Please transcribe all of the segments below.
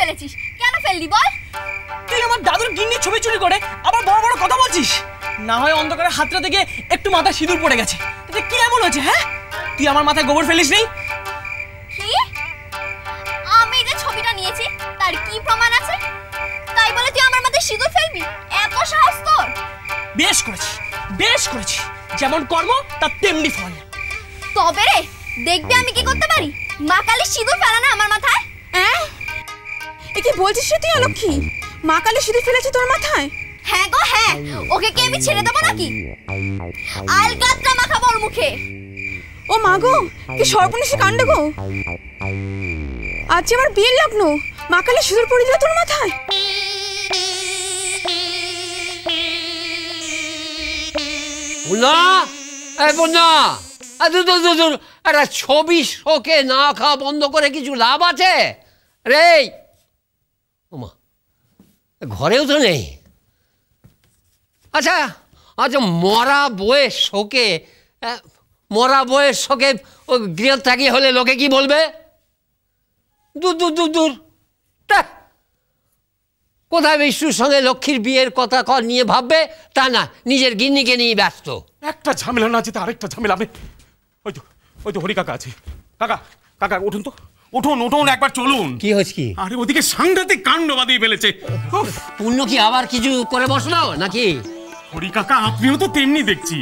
ফেলেছিস। কেন ফেললি বল? তুই আমার দাদুর গিন্নির ছবি চুরি করে আবার বড় বড় কথা বলছিস। না হয় অন্ধকারে হাতটা থেকে একটু মাথায় সিঁদুর পড়ে গেছে, তাতে কি এমন হয়েছে? হ্যাঁ, তুই আমার মাথায় গোবর ফেলিস নি? কি? আমি যে ছবিটা নিয়েছি তার কি প্রমাণ আছে? তাই বলে তুই আমার মাথায় সিঁদুর ফেলবি? এত সাহস তোর? বেশ করেছিস, বেশ করেছিস। যেমন কর্ম তার তেমনি ফল। তবে রে, দেখবি আমি কি করতে পারি। মা কালী সিঁদুর ফেলা না আমার মাথায়। এ কি বলছিস তুই অলক্ষী? মা কালী সিঁদুর ফেলেছে তোর মাথায়? হ্যাঁ গো হ্যাঁ, ওকে কি আমি ছেড়ে দেবো নাকি? আলগাত্রা মাখাবো ওর মুখে। ও মা গো, কি সর্বনাশী কাণ্ড গো! আজ আমার বিয়ের লগ্ন, মা কালী সিঁদুর পড়ে দিল তোর মাথায়? একটা ছবি শোকে না খাওয়া বন্ধ করে কিছু লাভ আছে রে? ওমা, ঘরেও তো নেই। আচ্ছা আচ্ছা, মরা বইয়ের শোকে ও গৃহত্যাগী হলে লোকে কি বলবে? দূর দূর দূর দূর। কোথায় বিষ্ণুর সঙ্গে লক্ষ্মীর বিয়ের কথা নিয়ে ভাববে তা না, নিজের গিন্নিকে নিয়ে ব্যস্ত। একটা ঝামেলা না যেতে আরেকটা ঝামেলা। ওই তো হরি কাকা আছে। কাকা কাকা উঠুন তো, উঠুন উঠুন, একবার চলুন। কি হয়েছে কি? আরে ওদিকে সাংঘাতিক কাণ্ড বাঁধিয়ে ফেলেছে। পুণ্য কি আবার কিছু করে বসলো নাকি? হরি কাকা আপনিও তো তেমনি দেখছি,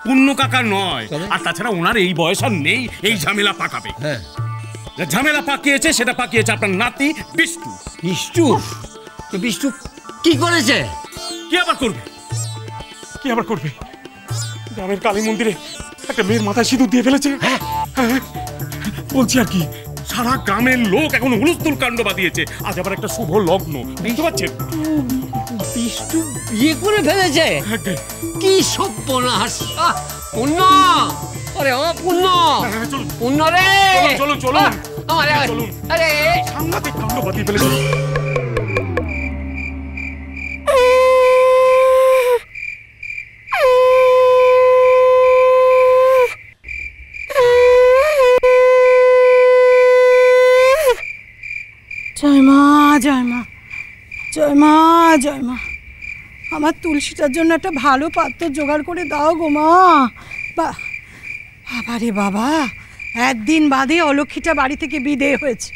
পুণ্য কাকা নয়। আর তাছাড়া ওনার এই বয়স আর নেই এই ঝামেলা পাকাবে। হ্যাঁ, ঝামেলা পাকিয়েছে সেটা পাকিয়েছে আপনার নাতি বিষ্ণু। বিষ্ণু? বিষ্ণু কি করেছে? কি আবার করবে? গ্রামের কালী মন্দিরে একটা মেয়ের মাথায় সিঁদুর দিয়ে ফেলেছে। হ্যাঁ, বলছি আর কি, সারা গ্রামের লোক এখন হুলস্থুল কাণ্ড বাঁধিয়েছে। আজ আবার একটা শুভ লগ্ন, বুঝতে পারছেন? বিষ্ণু বিয়ে করে ফেলেছে? কি সর্বনাশ! পুণ্য, আরে ও পুণ্য, পুণ্য রে! চলুন চলুন চলুন, আরে সাংঘাতিক কাণ্ড বাঁধিয়ে ফেলেছে। জয় মা, জয় মা, জয় মা, জয় মা। আমার তুলসীটার জন্য একটা ভালো পাত্র জোগাড় করে দাও গো মা। বাবা রে বাবা, একদিন বাদে অলক্ষীটা বাড়ি থেকে বিদেয় হয়েছে।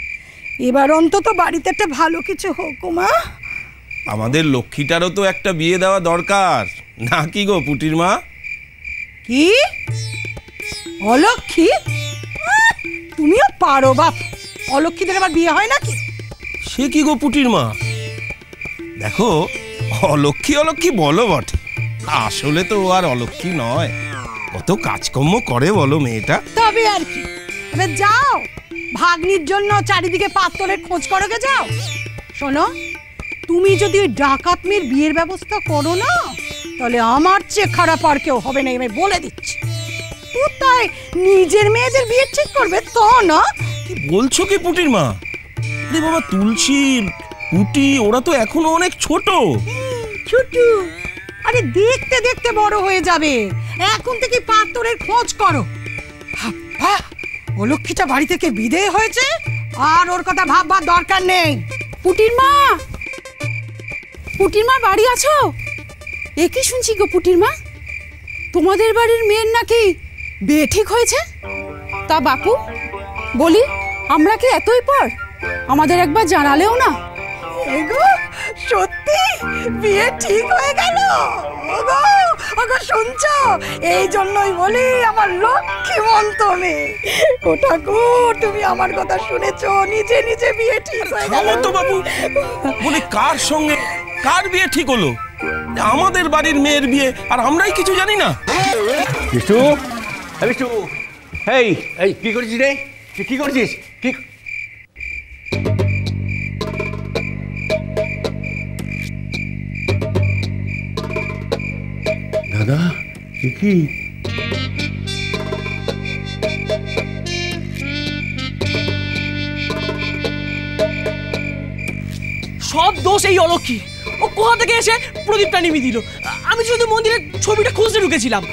এবার অন্তত বাড়িতে একটা ভালো কিছু হোক গো মা। আমাদের লক্ষ্মীটারও তো একটা বিয়ে দেওয়া দরকার না কি গো পুটির মা? কি অলক্ষী? তুমিও পারো বাপ, অলক্ষীদের আবার বিয়ে হয় নাকি? সে কি গো পুটির মা, দেখো অলক্ষী বলো বটে, আসলে তো আর অলক্ষী নয়। কত কাজকর্ম করে বলো মেয়েটা। তবে আর কি, এবার যাও ভাগ্নির জন্য চারিদিকে পাত্রের খোঁজ করোগে যাও। শোনো, তুমি যদি ওই ডাকাত মেয়ের বিয়ের ব্যবস্থা করো না, তাহলে আমার চেয়ে খারাপ আর কেউ হবে না, আমি বলে দিচ্ছি। তাই নিজের মেয়েদের বিয়ে ঠিক করবে তো না? কি বলছো কি পুটির মা? আরে বাবা, তুলসী পুটি ওরা তো এখনো অনেক ছোট। ছোট? আরে দেখতে দেখতে বড় হয়ে যাবে, এখন থেকে পাত্রের খোঁজ করো। ও লক্ষ্মীটা বাড়ি থেকে বিদেয় হয়েছে, আর ওর কথা ভাববার দরকার নেই। পুটির মা, পুটির মা বাড়ি আছো? এ কি শুনছি গো পুটির মা, তোমাদের বাড়ির মেয়ের নাকি বিয়ে ঠিক হয়েছে? তা বাপু বলি, আমরা কি এতই পর আমাদের একবার জানালেও না? সত্যি বিয়ে ঠিক হয়ে গেল? ওগো শুনছো, এই জন্যই বলি আমার লক্ষ্মীমন্ত মেয়ে। ও ঠাকুর, তুমি আমার কথা শুনেছো, নিজে নিজে বিয়ে ঠিক হয়ে গেল তো বাবু। বলে কার সঙ্গে কার বিয়ে ঠিক হলো? আমাদের বাড়ির মেয়ের বিয়ে, আর আমরাই কিছু জানি না। বিষ্ণু, বিষ্ণু, এই এই কি করছিস রে? কি করছিস? কি দাদা, কি সব দোষ এই অলক্ষী। ও কোথা থেকে এসে প্রদীপটা নিভিয়ে দিল। আমি শুধু মন্দিরের ছবিটা খুঁজতে ঢুকেছিলাম।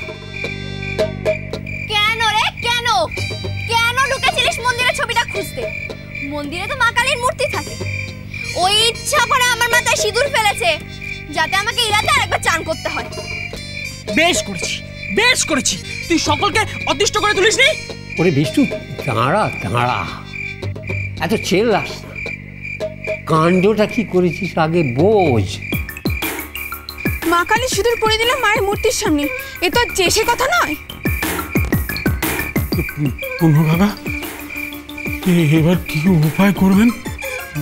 কেন রে, কেন কেন ঢুকেছিলিস মন্দিরের ছবিটা খুঁজতে? মন্দিরে তো মা কালীর মূর্তি থাকে, ওই ইচ্ছা করে আমার মাথায় সিঁদুর ফেলেছে যাতে আমাকে এই রাতে আরেকবার চান করতে হয়। বেশ করেছি, বেশ করেছি। তুই সকলকে অতিষ্ঠ করে তুলিস নি। ওরে বিষ্টু, দাঁড়া দাঁড়া, এত চেল্লাস না। কাণ্ডটা কি করেছিস আগে বোঝ। মা কালী সিঁদুর পরে দিলাম মায়ের মূর্তির সামনে, এ তো চেষে কথা নয়। পূর্ণ বাবা, এবার কি উপায় করবেন?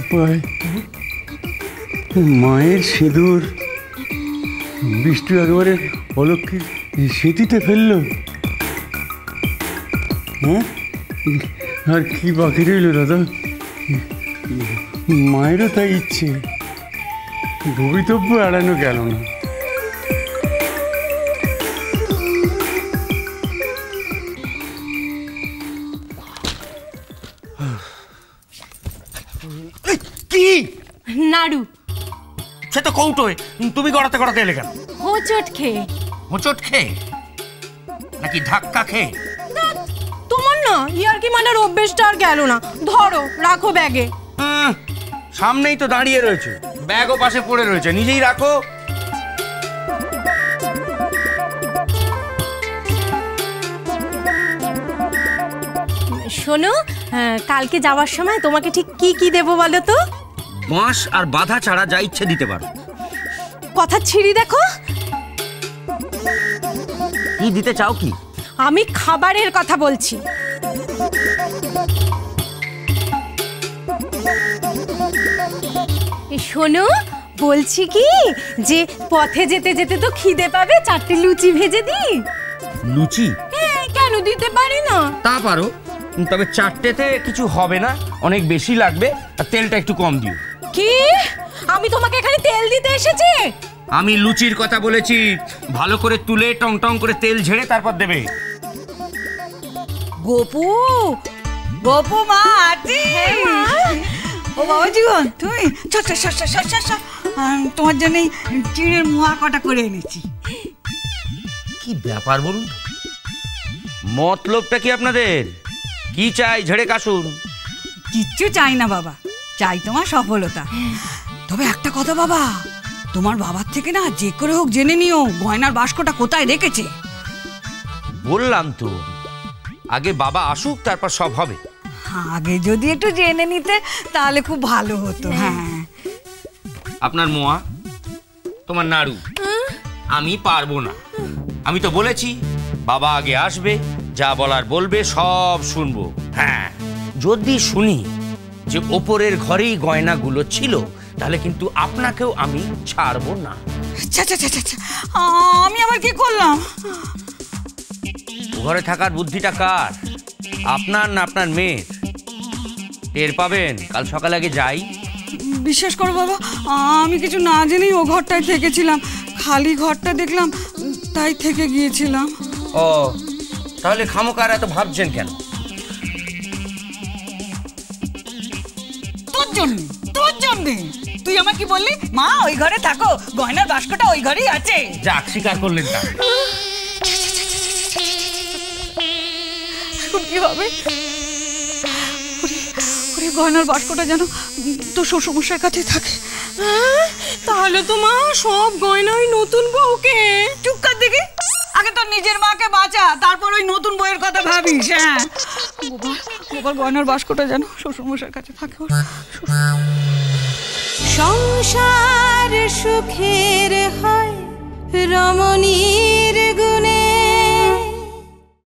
উপায়? মায়ের সিঁদুর বিষ্টু একেবারে অলক্ষীর স্মৃতিতে ফেললো। হ্যাঁ, আর কি বাকি রইল দাদা? মায়েরও তাই ইচ্ছে, ভবিতব্য এড়ানো গেল না। কি নাড়ু। সে তো কৌটোয়, তুমি গড়াতে গড়াতে এলে কেন? হোঁচট খেয়ে। হোঁচট খেয়ে নাকি ধাক্কা খেয়ে? তোমার না ইয়ার কি মানে অভ্যেসটা আর গেল না। ধরো, রাখো ব্যাগে। সামনেই তো দাঁড়িয়ে রয়েছে, ব্যাগও পাশে পড়ে রয়েছে, নিজেই রাখো। শোনো, কালকে যাওয়ার সময় তোমাকে ঠিক কি কি দেবো বলো তো? বাঁশ আর বাধা ছাড়া যা ইচ্ছে দিতে পারো। কথা ছিঁড়ি দেখো। কি দিতে চাও? কি? আমি খাবারের কথা বলছি। শোনো, বলছি কি যে পথে যেতে যেতে তো খিদে পাবে, 4টে লুচি ভেজে দিই। লুচি? হ্যাঁ, কেন দিতে পারি না? তা পারো, তবে 4টেতে কিছু হবে না, অনেক বেশি লাগবে, আর তেলটা একটু কম দিও। কি? আমি তোমাকে এখানে তেল দিতে এসেছি? আমি লুচির কথা বলেছি, ভালো করে তুলে টং টং করে তেল ঝেড়ে তারপর দেবে। গোপু, গোপু মা আছি। ও বাবা জীবন, তুমি তোমার জন্য চিড়ের মোয়া কটা করে এনেছি। কি ব্যাপার বলুন? মতলবটা কি আপনাদের? কি চাই ঝেড়ে কাশুন? কিচ্ছু চাই না বাবা, চাই তোমার সফলতা। তবে একটা কথা বাবা, তোমার বাবার থেকে না যে করে হোক জেনে নিও গয়নার বাস্কটা কোথায় রেখেছে। বললাম তো, আগে বাবা আসুক, তারপর সব হবে। আগে যদি একটু জেনে নিতে তাহলে খুব ভালো হতো। হ্যাঁ, আপনার মোয়া, তোমার নাড়ু। আমি পারবো না, আমি তো বলেছি বাবা আগে আসবে, যা বলার বলবে সব শুনবো। হ্যাঁ, যদি শুনি যে ওপরের ঘরেই গয়নাগুলো ছিল, তাহলে কিন্তু আপনাকেও আমি ছাড়বো না। আমি আবার কি করলাম? ঘরে থাকার বুদ্ধিটা কার, আপনার না আপনার মেয়ের? টের পাবেন কাল সকালে। আগে যাই। বিশ্বাস করো বাবা, আমি কিছু না জেনেই ও ঘরটায় থেকেছিলাম, খালি ঘরটা দেখলাম তাই থেকে গিয়েছিলাম। ও, তাহলে খামোকার এত ভাবছেন কেন? তোর জন্য, তোর জন্য। তুই আমাকে কি বললি? মা ওই ঘরে থাকো, গয়নার বাস্কটা ওই ঘরেই আছে। যাক, স্বীকার করলেন তা। কি হবে? গয়নার বাস্কটা যেন তোর শ্বশুরমশাইয়ের কাছে থাকে। তাহলে তো মা সব গয়নাই নতুন বউকে। চুপ কর দেখি, আগে তোর নিজের মাকে বাঁচা, তারপর ওই নতুন বউয়ের কথা ভাবিস। হ্যাঁ, এবার গয়নার বাস্কটা যেন শ্বশুরমশাইয়ের কাছে থাকে। সংসার সুখের হয় রমণী